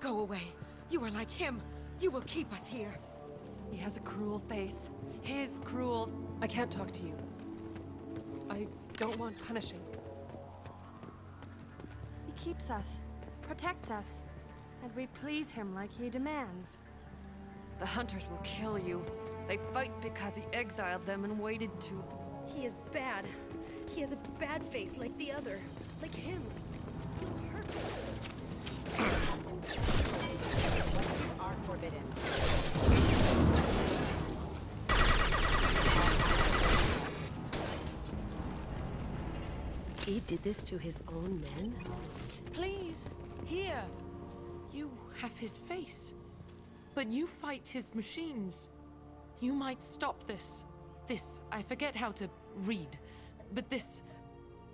Go away. You are like him. You will keep us here. He has a cruel face. His cruel... I can't talk to you. I don't want punishing. He keeps us, protects us, and we please him like he demands. The hunters will kill you. They fight because he exiled them and waited to... He is bad. He has a bad face like the other. Like him. You'll hurt me. Are forbidden. He did this to his own men? Please, here. You have his face. But you fight his machines. You might stop this. This, I forget how to read. But this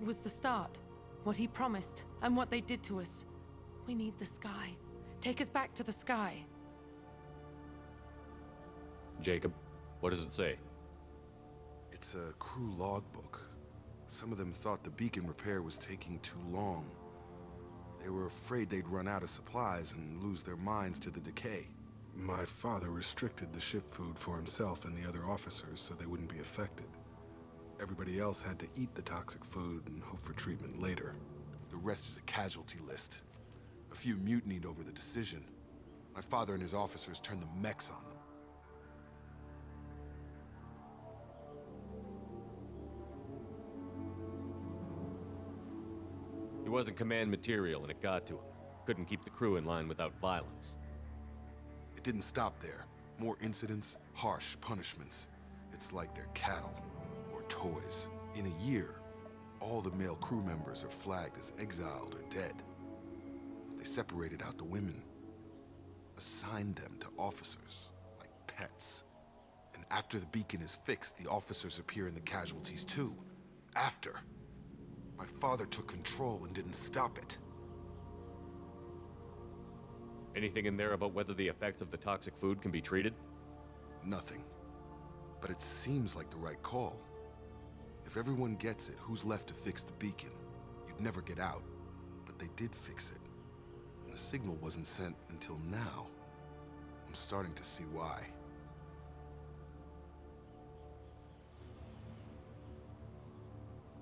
was the start. What he promised, and what they did to us. We need the sky. Take us back to the sky. Jacob, what does it say? It's a crew logbook. Some of them thought the beacon repair was taking too long. They were afraid they'd run out of supplies and lose their minds to the decay. My father restricted the ship food for himself and the other officers so they wouldn't be affected. Everybody else had to eat the toxic food and hope for treatment later. The rest is a casualty list. A few mutinied over the decision. My father and his officers turned the mechs on them. He wasn't command material and it got to him. Couldn't keep the crew in line without violence. It didn't stop there. More incidents, harsh punishments. It's like they're cattle, or toys. In a year, all the male crew members are flagged as exiled or dead. They separated out the women, assigned them to officers, like pets. And after the beacon is fixed, the officers appear in the casualties too. After. My father took control and didn't stop it. Anything in there about whether the effects of the toxic food can be treated? Nothing. But it seems like the right call. If everyone gets it, who's left to fix the beacon? You'd never get out. But they did fix it. And the signal wasn't sent until now. I'm starting to see why.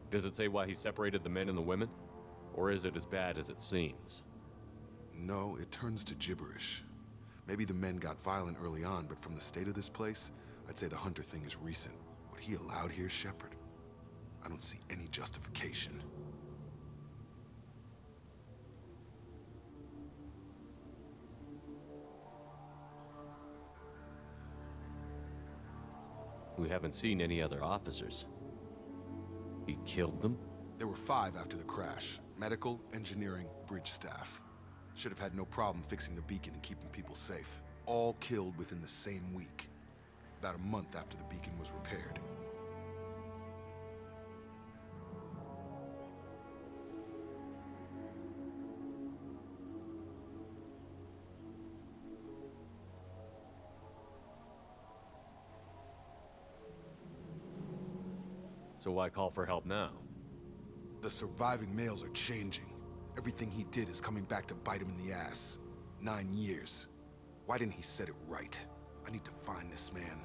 Does it say why he separated the men and the women? Or is it as bad as it seems? No, it turns to gibberish. Maybe the men got violent early on, but from the state of this place, I'd say the Hunter thing is recent. What he allowed here, Shepard, I don't see any justification. We haven't seen any other officers. He killed them? There were 5 after the crash. Medical, engineering, bridge staff. Should have had no problem fixing the beacon and keeping people safe. All killed within the same week. About a month after the beacon was repaired. So why call for help now? The surviving males are changing. Everything he did is coming back to bite him in the ass. 9 years. Why didn't he set it right? I need to find this man.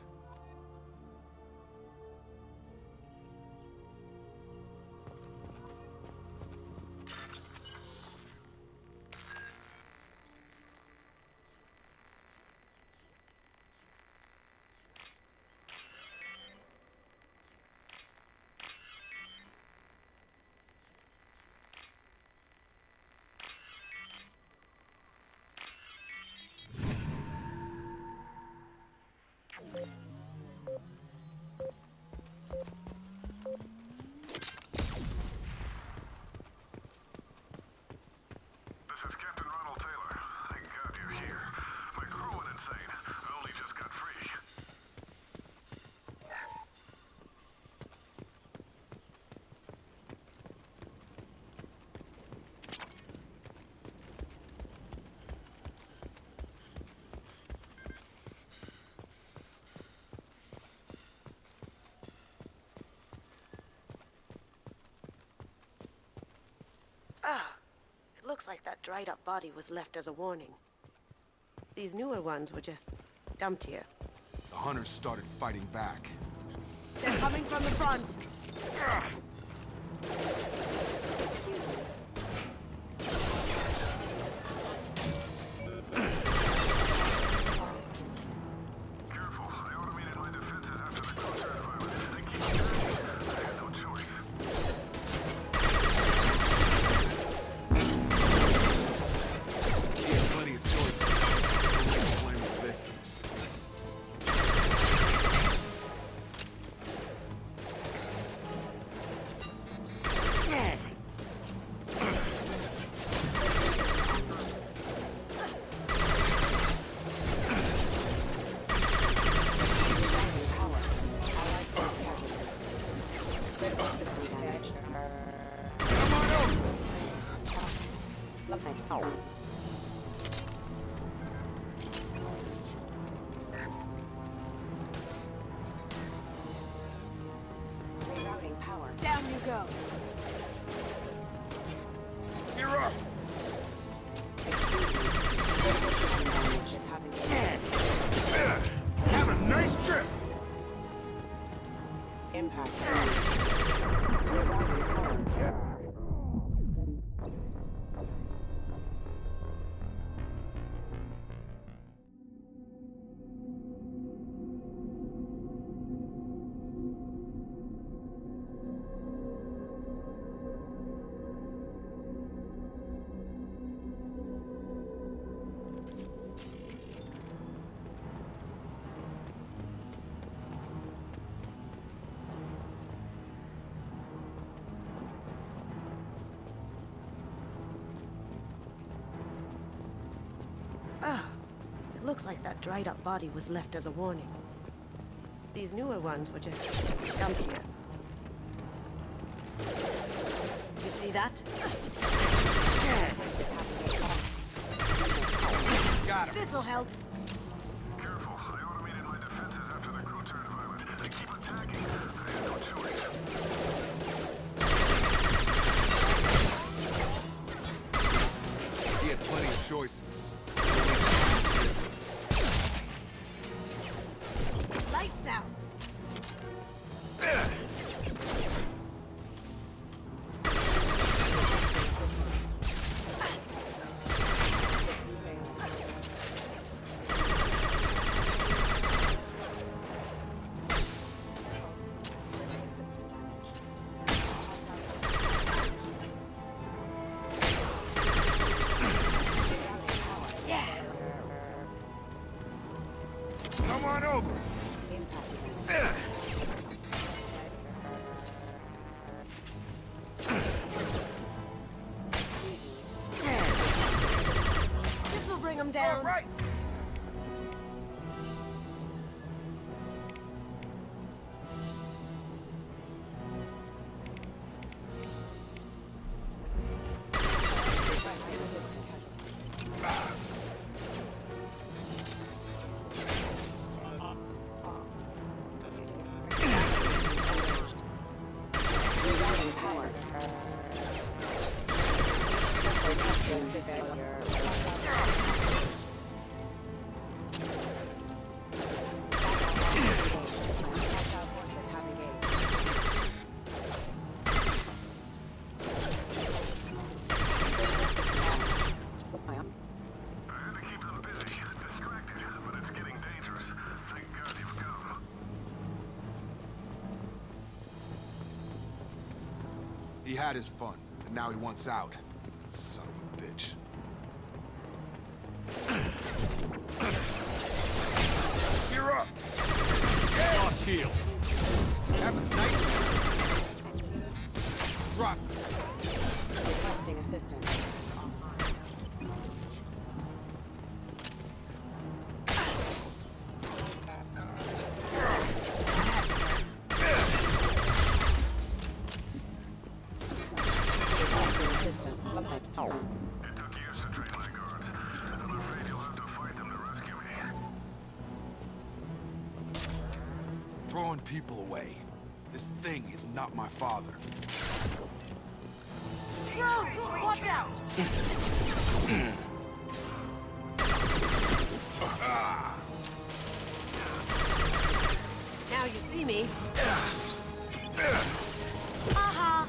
This is Captain Ronald Taylor. Thank God you're here. My crew went insane. I only just got free. Ah, it looks like that dried up body was left as a warning. These newer ones were just dumped here. The hunters started fighting back. They're coming from the front. Careful, I automated my defenses after the crew turned violent. They keep attacking. I had no choice. He had plenty of choices. Don't blame the victims. Rerouting power. Down you go. You're up! Damage is having Have a nice trip! impact. It looks like that dried up body was left as a warning. These newer ones were just dumped here. You see that? Got him. This'll help. Careful, I automated my defenses after the crew turned violent. They keep attacking. I had no choice. He had plenty of choices. Lights out. Come on over! This'll bring them down. All right! Rerouting power. Hostile forces have engaged. I had to keep them busy, distracted, but it's getting dangerous. Thank God you've come. He had his fun, and now he wants out. Son of a bitch. You're up! Lost shield. Have a nice... Drop. Requesting assistance. Requesting assistance. It took years to train my guards, and I'm afraid you'll have to fight them to rescue me. Throwing people away. This thing is not my father. Watch out! see me. Aha!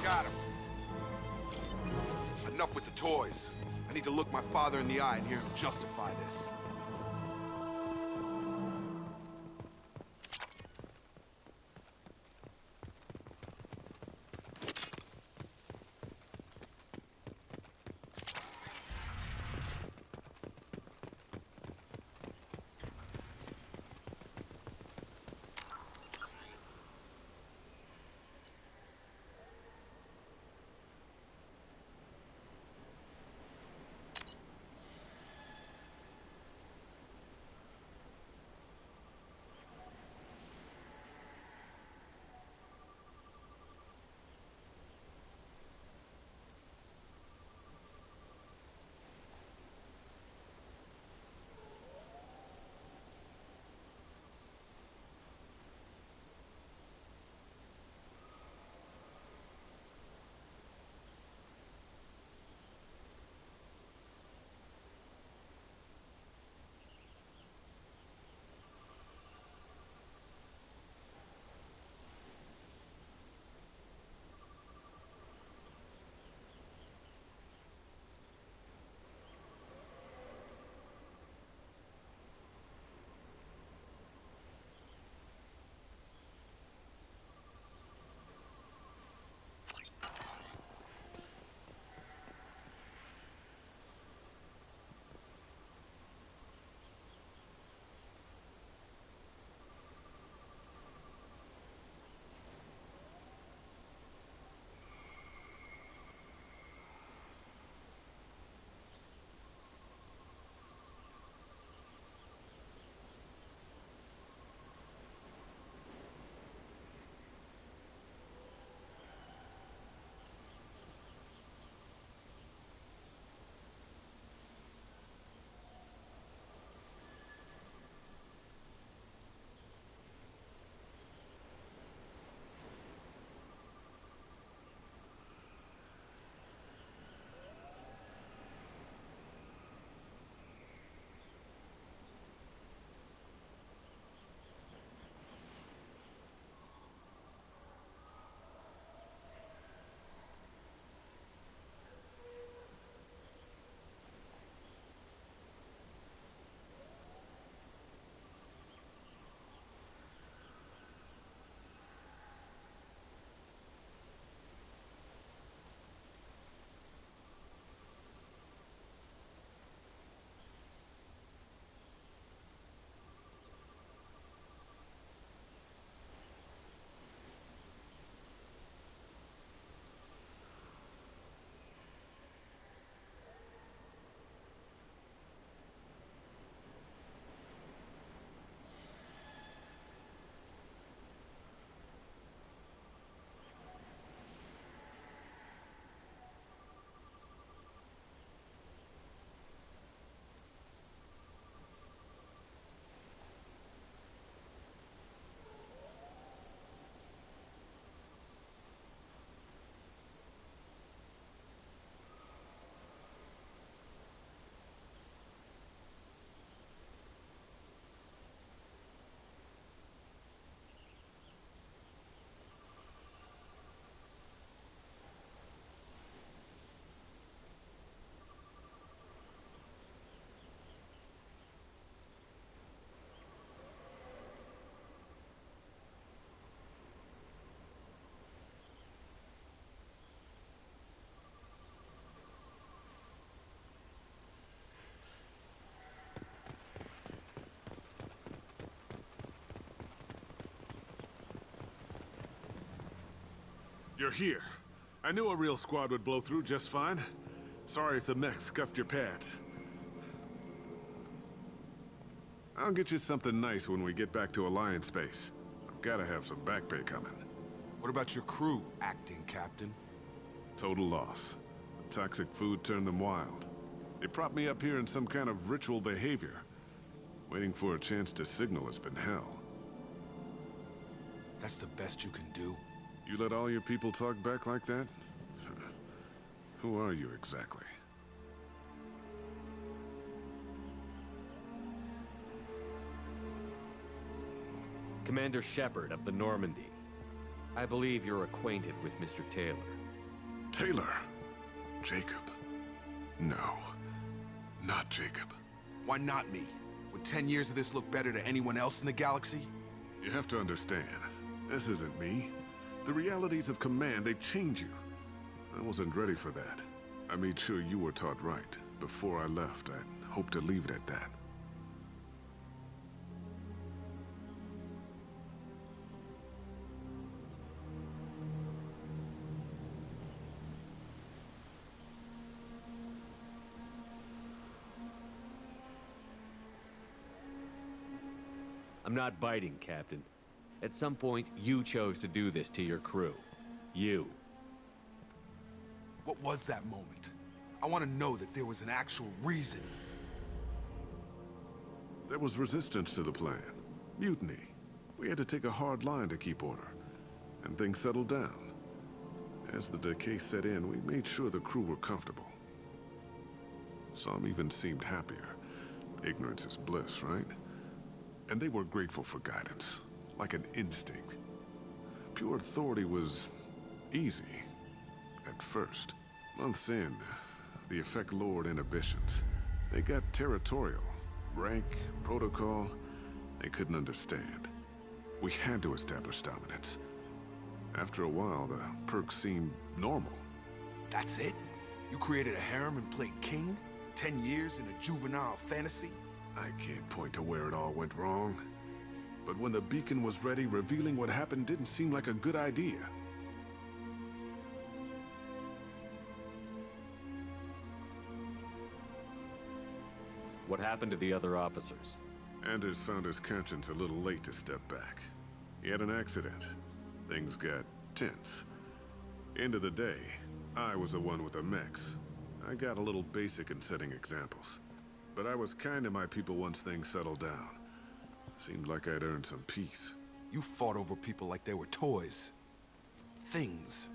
Got him. Enough with the toys. I need to look my father in the eye and hear him justify this. You're here. I knew a real squad would blow through just fine. Sorry if the mech scuffed your pads. I'll get you something nice when we get back to Alliance Space. I've gotta have some back pay coming. What about your crew, acting captain? Total loss. The toxic food turned them wild. They propped me up here in some kind of ritual behavior. Waiting for a chance to signal has been hell. That's the best you can do? You let all your people talk back like that? Who are you exactly? Commander Shepard of the Normandy. I believe you're acquainted with Mr. Taylor. Taylor? Jacob? No. Not Jacob. Why not me? Would 10 years of this look better to anyone else in the galaxy? You have to understand, this isn't me. The realities of command, they change you. I wasn't ready for that. I made sure you were taught right. Before I left, I hoped to leave it at that. I'm not biting, Captain. At some point, you chose to do this to your crew. You. What was that moment? I want to know that there was an actual reason. There was resistance to the plan. Mutiny. We had to take a hard line to keep order. And things settled down. As the decay set in, we made sure the crew were comfortable. Some even seemed happier. Ignorance is bliss, right? And they were grateful for guidance, like an instinct. Pure authority was easy, at first. Months in, the effect lowered inhibitions. They got territorial. Rank, protocol, they couldn't understand. We had to establish dominance. After a while, the perks seemed normal. That's it? You created a harem and played king? 10 years in a juvenile fantasy? I can't point to where it all went wrong. But when the beacon was ready, revealing what happened didn't seem like a good idea. What happened to the other officers? Anders found his conscience a little late to step back. He had an accident. Things got tense. End of the day, I was the one with the mechs. I got a little basic in setting examples. But I was kind to my people once things settled down. Seemed like I'd earned some peace. You fought over people like they were toys. Things.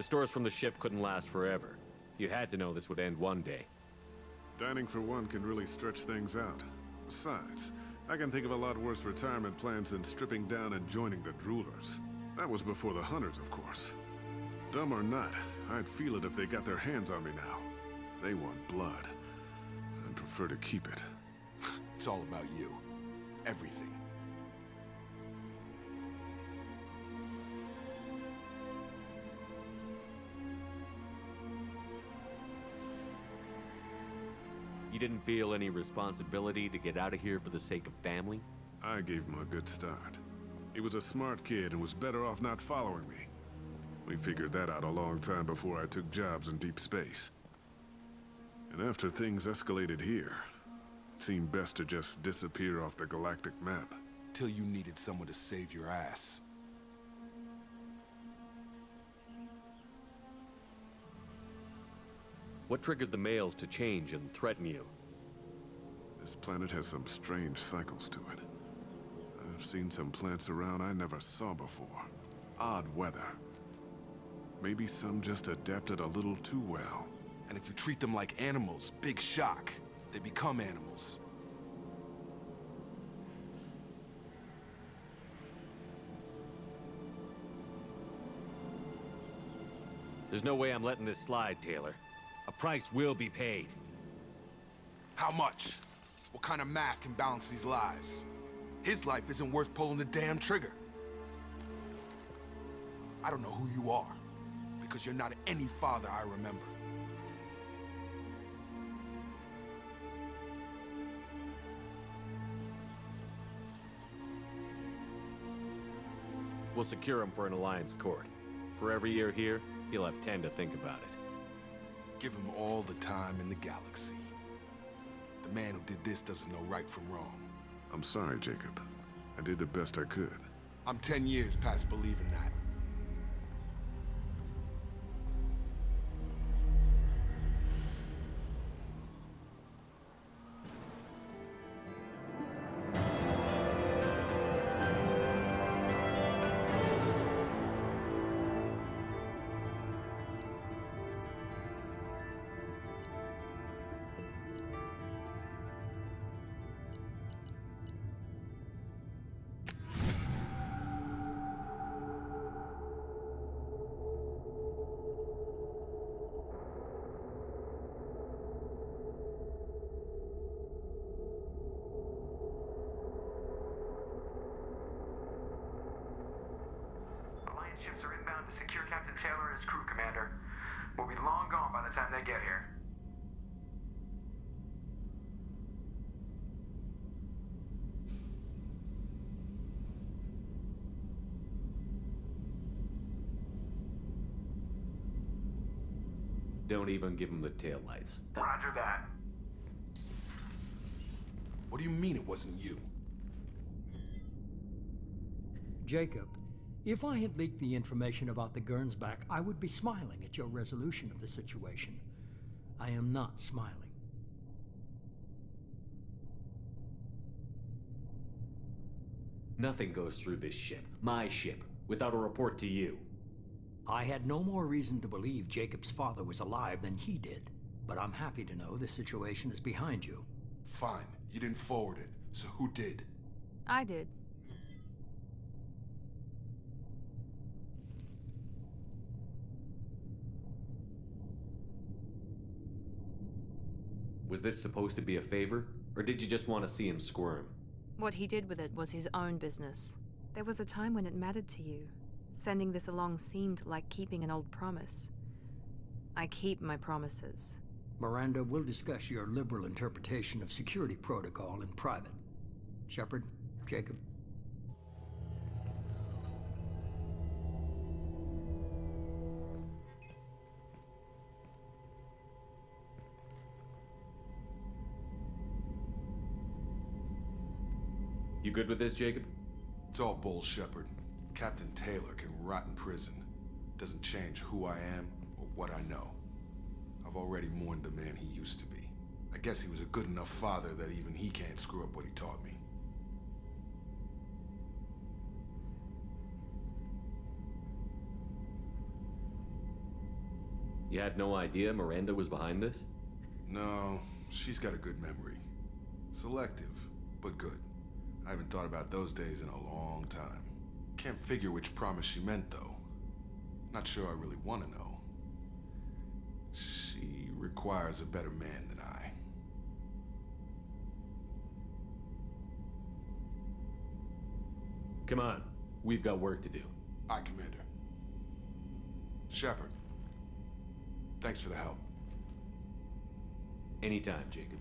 The stores from the ship couldn't last forever. You had to know this would end one day. Dining for one can really stretch things out. Besides, I can think of a lot worse retirement plans than stripping down and joining the Droolers. That was before the Hunters, of course. Dumb or not, I'd feel it if they got their hands on me now. They want blood. I'd prefer to keep it. It's all about you. Everything. You didn't feel any responsibility to get out of here for the sake of family? I gave him a good start. He was a smart kid and was better off not following me. We figured that out a long time before I took jobs in deep space. And after things escalated here, it seemed best to just disappear off the galactic map. Till you needed someone to save your ass. What triggered the males to change and threaten you? This planet has some strange cycles to it. I've seen some plants around I never saw before. Odd weather. Maybe some just adapted a little too well. And if you treat them like animals, big shock. They become animals. There's no way I'm letting this slide, Taylor. A price will be paid. How much? What kind of math can balance these lives? His life isn't worth pulling the damn trigger. I don't know who you are, because you're not any father I remember. We'll secure him for an Alliance court. For every year here, he'll have 10 to think about it. Give him all the time in the galaxy. The man who did this doesn't know right from wrong. I'm sorry, Jacob. I did the best I could. I'm 10 years past believing that. Ships are inbound to secure Captain Taylor and his crew, Commander. We'll be long gone by the time they get here. Don't even give him the taillights. Roger that. What do you mean it wasn't you? Jacob, if I had leaked the information about the Gernsback, I would be smiling at your resolution of the situation. I am not smiling. Nothing goes through this ship, my ship, without a report to you. I had no more reason to believe Jacob's father was alive than he did, but I'm happy to know the situation is behind you. Fine, you didn't forward it, so who did? I did. Was this supposed to be a favor, or did you just want to see him squirm? What he did with it was his own business. There was a time when it mattered to you. Sending this along seemed like keeping an old promise. I keep my promises. Miranda, we'll discuss your liberal interpretation of security protocol in private. Shepard, Jacob. You good with this, Jacob? It's all bull, Shepard. Captain Taylor can rot in prison. Doesn't change who I am or what I know. I've already mourned the man he used to be. I guess he was a good enough father that even he can't screw up what he taught me. You had no idea Miranda was behind this? No, she's got a good memory. Selective, but good. I haven't thought about those days in a long time. Can't figure which promise she meant, though. Not sure I really want to know. She requires a better man than I. Come on, we've got work to do. Aye, Commander. Shepard, thanks for the help. Anytime, Jacob.